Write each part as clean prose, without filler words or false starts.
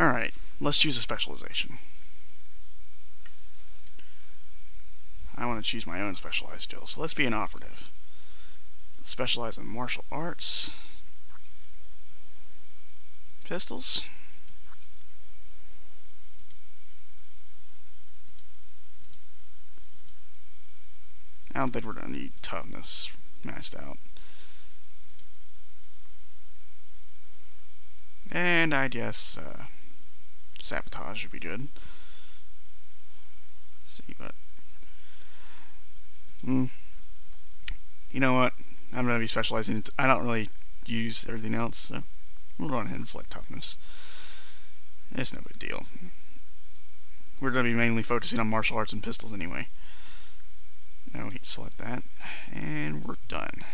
Alright, let's choose a specialization. I want to choose my own specialized skill, so let's be an operative. Specialize in martial arts. Pistols. I don't think we're going to need toughness maxed out. And I guess sabotage would be good. Let's see what. You know what? I'm going to be specializing. I don't really use everything else, so we'll go ahead and select toughness. It's no big deal. We're going to be mainly focusing on martial arts and pistols anyway. Now we select that, and we're done.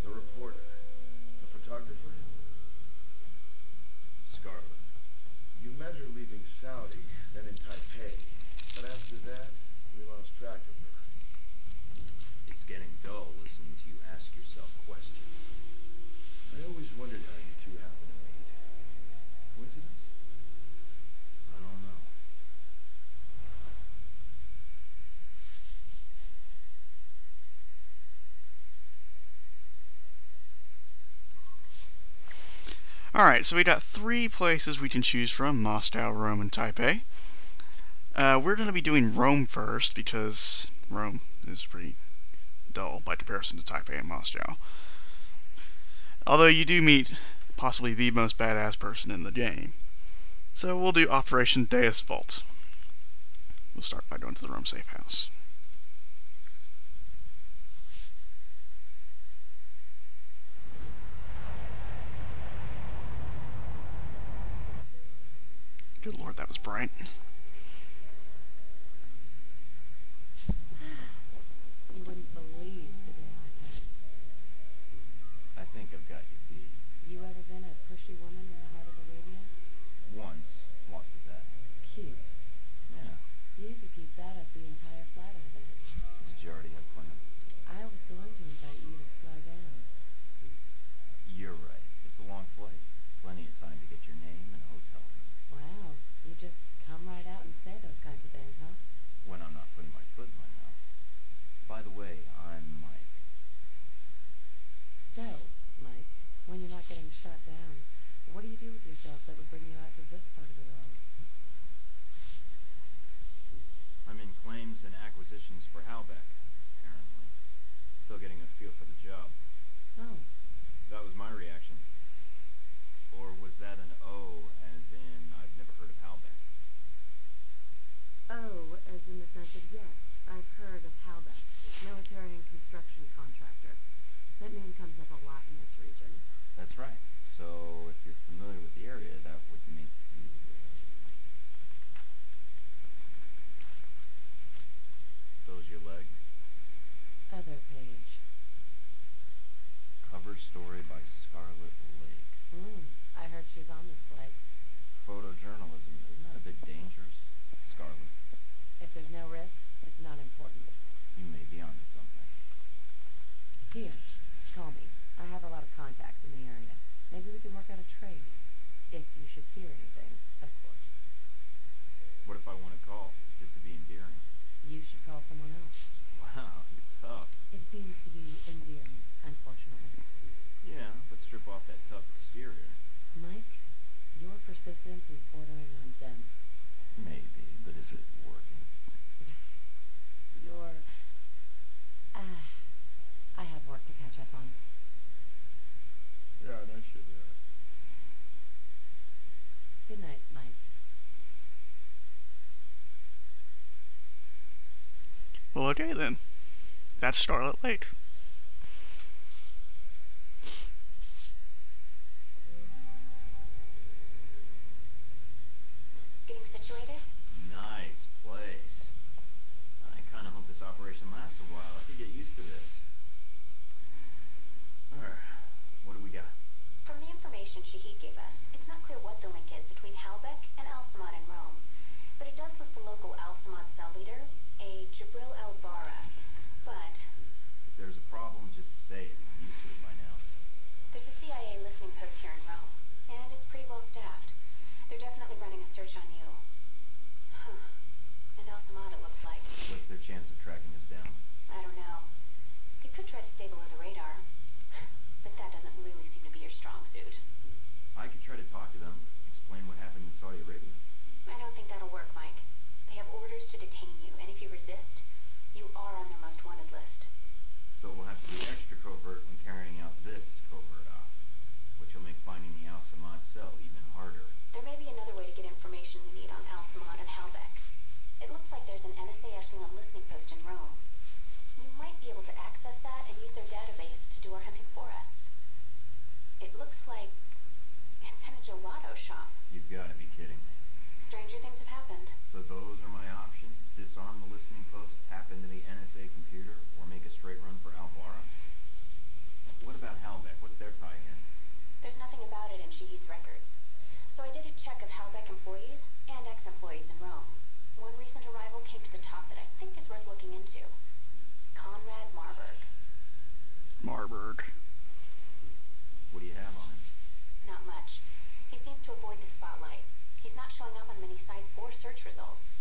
The reporter. The photographer? Scarlet. You met her leaving Saudi, then in Taipei. But after that, we lost track of her. It's getting dull listening to you ask yourself questions. I always wondered how you two happened to meet. Coincidence? I don't know. Alright, so we got 3 places we can choose from: Moscow, Rome, and Taipei. We're going to be doing Rome first, because Rome is pretty dull by comparison to Taipei and Moscow. Although you do meet possibly the most badass person in the game. So we'll do Operation Deus Vult. We'll start by going to the Rome safe house. Good lord, that was bright. You wouldn't believe the day I've had. I think I've got you beat. You ever been a pushy woman in the heart of Arabia? Once. Lost a bet. Cute. Yeah. You could keep that up the entire flight, I bet. Did you already have plans? I was going to invite you to slow down. You're right. It's a long flight. Plenty of time to get your name and a hotel room. Wow, you just come right out and say those kinds of things, huh? When I'm not putting my foot in my mouth. By the way, I'm Mike. So, Mike, when you're not getting shot down, what do you do with yourself that would bring you out to this part of the world? I'm in claims and acquisitions for Halbeck, apparently. Still getting a feel for the job. Oh. That was my reaction. Or was that an O, as in I've never heard of Halbeck? Oh, as in the sense of yes, I've heard of Halbeck, military and construction contractor. That name comes up a lot in this region. That's right. So if you're familiar with the area, that would make you... Those your legs? Other page. Cover story by Scarlet Lake. I heard she's on this flight. Photojournalism, isn't that a bit dangerous, Scarlet? If there's no risk, it's not important. You may be onto something. Here, call me. I have a lot of contacts in the area. Maybe we can work out a trade. If you should hear anything, of course. What if I want to call, just to be endearing? You should call someone else. Wow, you're tough. It seems to be endearing, unfortunately. Yeah, but strip off that tough exterior. Mike, your persistence is bordering on dense. Maybe, but is it working? You're... I have work to catch up on. Yeah, no shit. Good night, Mike. Well, okay then. That's Scarlet Lake. Getting situated? Nice place. I kind of hope this operation lasts a while. I could get used to this. Alright, what do we got? From the information Shahid gave us, it's not clear what the link is between Halbeck and Al-Samad in Rome. But it does list the local Al-Samad cell leader, a Jibril El-Bara. But... If there's a problem, just say it. I'm used to it by now. listening post here in Rome, and it's pretty well staffed. They're definitely running a search on you. Huh. And Alsamad, it looks like. What's their chance of tracking us down? I don't know. You could try to stay below the radar, but that doesn't really seem to be your strong suit. I could try to talk to them, explain what happened in Saudi Arabia. I don't think that'll work, Mike. They have orders to detain you, and if you resist, you are on their most wanted list. So we'll have to be extra covert when carrying out this covert op, which will make finding the Al-Samad cell even harder. There may be another way to get information we need on Al-Samad and Halbeck. It looks like there's an NSA Echelon listening post in Rome. You might be able to access that and use their database to do our hunting for us. It looks like it's in a gelato shop. You've got to be kidding me. Stranger things have happened. So those are my options? Disarm the listening post, tap into the NSA computer, or make a straight run for Al-Bara? What about Halbeck? What's their tie in? There's nothing about it in Shahid's records. So I did a check of Halbeck employees and ex-employees in Rome. One recent arrival came to the top that I think is worth looking into. Conrad Marburg. Marburg. What do you have on him? Not much. He seems to avoid the spotlight. He's not showing up on many sites or search results.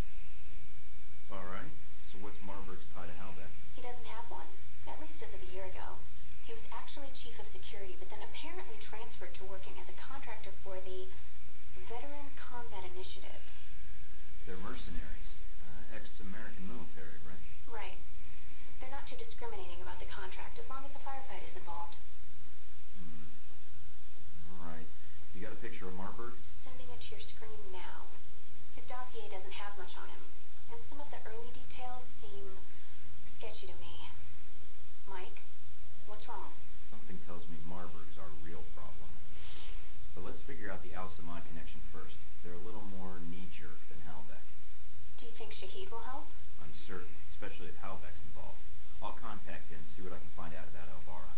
Alright, so what's Marburg's tie to Halbeck? He doesn't have one, at least as of a year ago. He was actually chief of security, but then apparently transferred to working as a contractor for the Veteran Combat Initiative. They're mercenaries. Ex-American military, right? Right. They're not too discriminating about the contract as long as a firefight is involved. Alright. You got a picture of Marburg? Sending it to your screen now. His dossier doesn't have much on him, and some of the early details seem sketchy to me. Mike, what's wrong? Something tells me Marburg's our real problem. But let's figure out the Al-Samad connection first. They're a little more knee-jerk than Halbeck. Do you think Shahid will help? I'm certain, especially if Halbeck's involved. I'll contact him, see what I can find out about Al-Bara.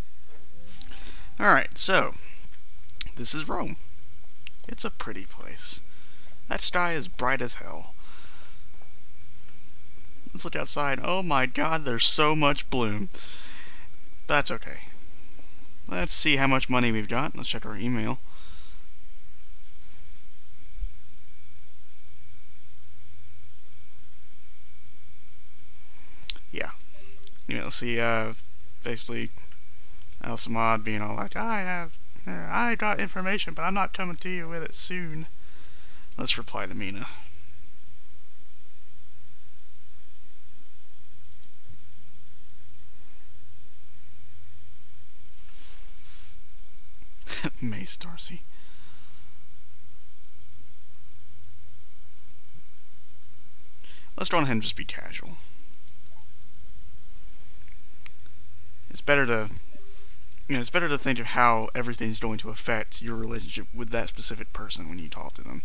Alright, so this is Rome. It's a pretty place. That sky is bright as hell. Let's look outside. Oh my god, there's so much bloom. That's okay. Let's see how much money we've got. Let's check our email. Yeah. You know, see, basically, Al-Samad being all like, I got information, but I'm not coming to you with it soon. Let's reply to Mina. Mace Darcy. Let's go on ahead and just be casual. It's better to, it's better to think of how everything's going to affect your relationship with that specific person when you talk to them.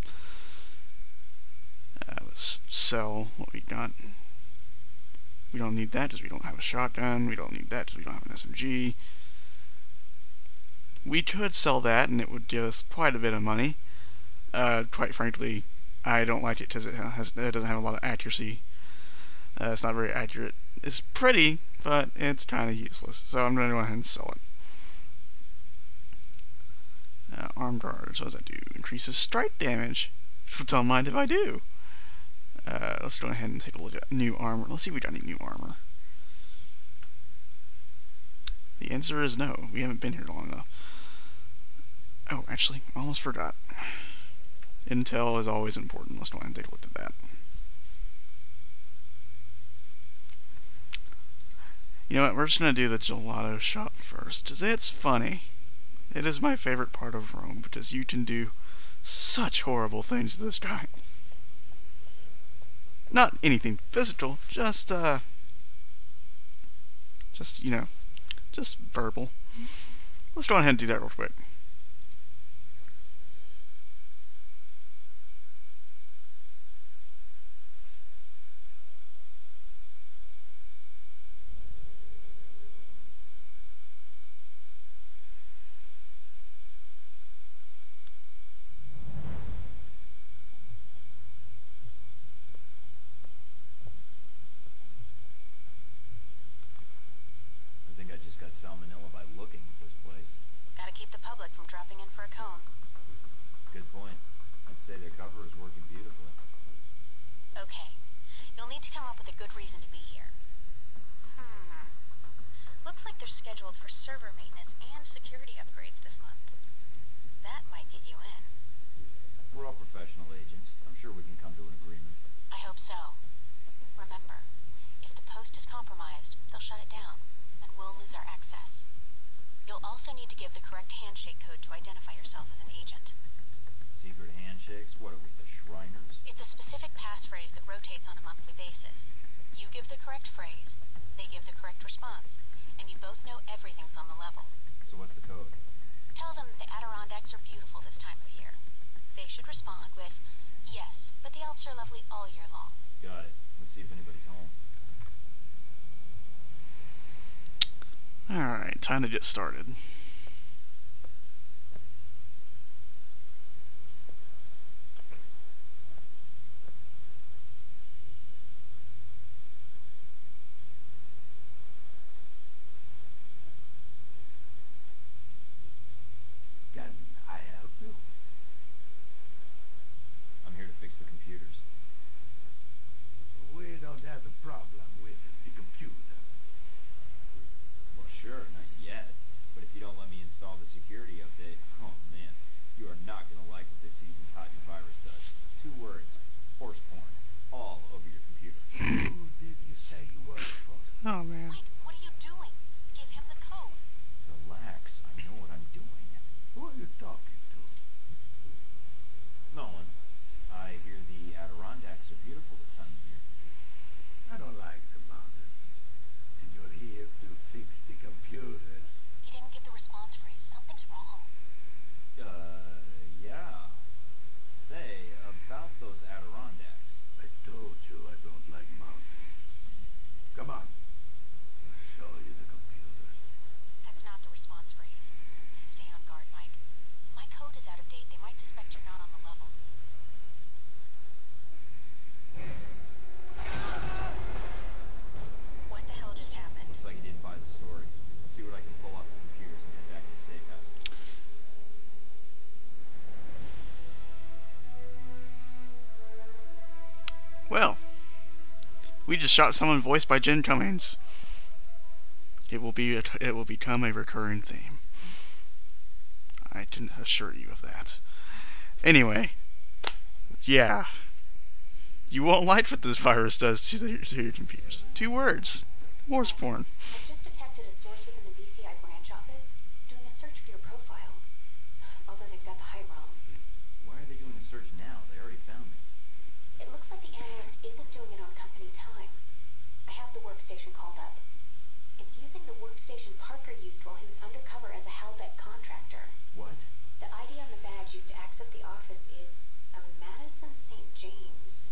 Let's sell what we got. We don't need that because we don't have a shotgun. We don't need that because we don't have an SMG. We could sell that and it would give us quite a bit of money. Quite frankly, I don't like it because it doesn't have a lot of accuracy. It's not very accurate. It's pretty, but it's kind of useless. So I'm going to go ahead and sell it. Armed guards, what does that do? Increases strike damage. Don't mind if I do. Let's go ahead and take a look at new armor. Let's see if we got any new armor. The answer is no. We haven't been here long enough. Oh, actually, I almost forgot. Intel is always important. Let's go ahead and take a look at that. You know what, we're just going to do the gelato shop first, because it's funny. It is my favorite part of Rome, because you can do such horrible things to this guy. Not anything physical, just you know, just verbal. Let's go ahead and do that real quick. I think I just got salmonella by looking at this place. Gotta keep keep the public from dropping in for a cone. Good point. I'd say their cover is working beautifully. Okay. You'll need to come up with a good reason to be here. Looks like they're scheduled for server maintenance and security upgrades this month. That might get you in. We're all professional agents. I'm sure we can come to an agreement. I hope so. Remember, if the post is compromised, they'll shut it down, and we'll lose our access. You'll also need to give the correct handshake code to identify yourself as an agent. Secret handshakes? What are we, the Shriners? It's a specific passphrase that rotates on a monthly basis. You give the correct phrase, they give the correct response, and you both know everything's on the level. So what's the code? Tell them the Adirondacks are beautiful this time of year. They should respond with, yes, but the Alps are lovely all year long. Got it. Let's see if anybody's home. Alright, time to get started. Can I help you? I'm here to fix the computers. We don't have a problem with the computer. Well, sure, not yet. But if you don't let me install the security update, oh man, you are not going to like what this season's hot new virus does. 2 words. Horse porn. All over your computer. Who did you say you worked for? Oh man. Mike, what are you doing? Give him the code. Relax. I know what I'm doing. Who are you talking to? No one. I hear the Adirondacks are beautiful this time of year. I don't like the mountains. And you're here to fix the computers. He didn't give the response phrase. Something's wrong. Yeah. Say, about those Adirondacks. I told you I don't like mountains. Come on. I'll show you the computers. That's not the response phrase. Stay on guard, Mike. My code is out of date. They might suspect you're not on the level. What the hell just happened? Looks like he didn't buy the story. I'll see what I can pull off the computers and head back to the safe house. Well, we just shot someone voiced by Jim Cummings. It will become a recurring theme. I can assure you of that. Anyway, yeah. You won't like what this virus does to your computers. 2 words. Horse porn. I've just detected a source within the VCI branch office doing a search for your profile. Although they've got the height wrong. Why are they doing a search now? They already found me. It looks like the analyst isn't doing it on company time. I have the workstation called up. It's using the workstation Parker used while he was undercover as a Halbeck contractor. What? The ID on the badge used to access the office is a Madison St. James.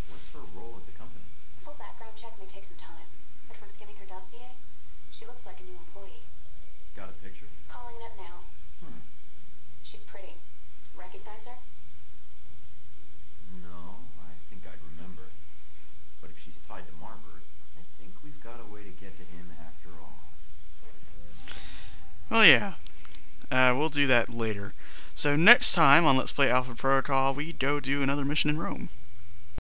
What's her role at the company? A full background check may take some time, but from skimming her dossier, she looks like a new employee. Got a picture? Calling it up now. She's pretty. Recognize her? No, I think I'd remember. But if she's tied to Marbert, I think we've got a way to get to him after all. Well, yeah. We'll do that later. So next time on Let's Play Alpha Protocol, we go do another mission in Rome.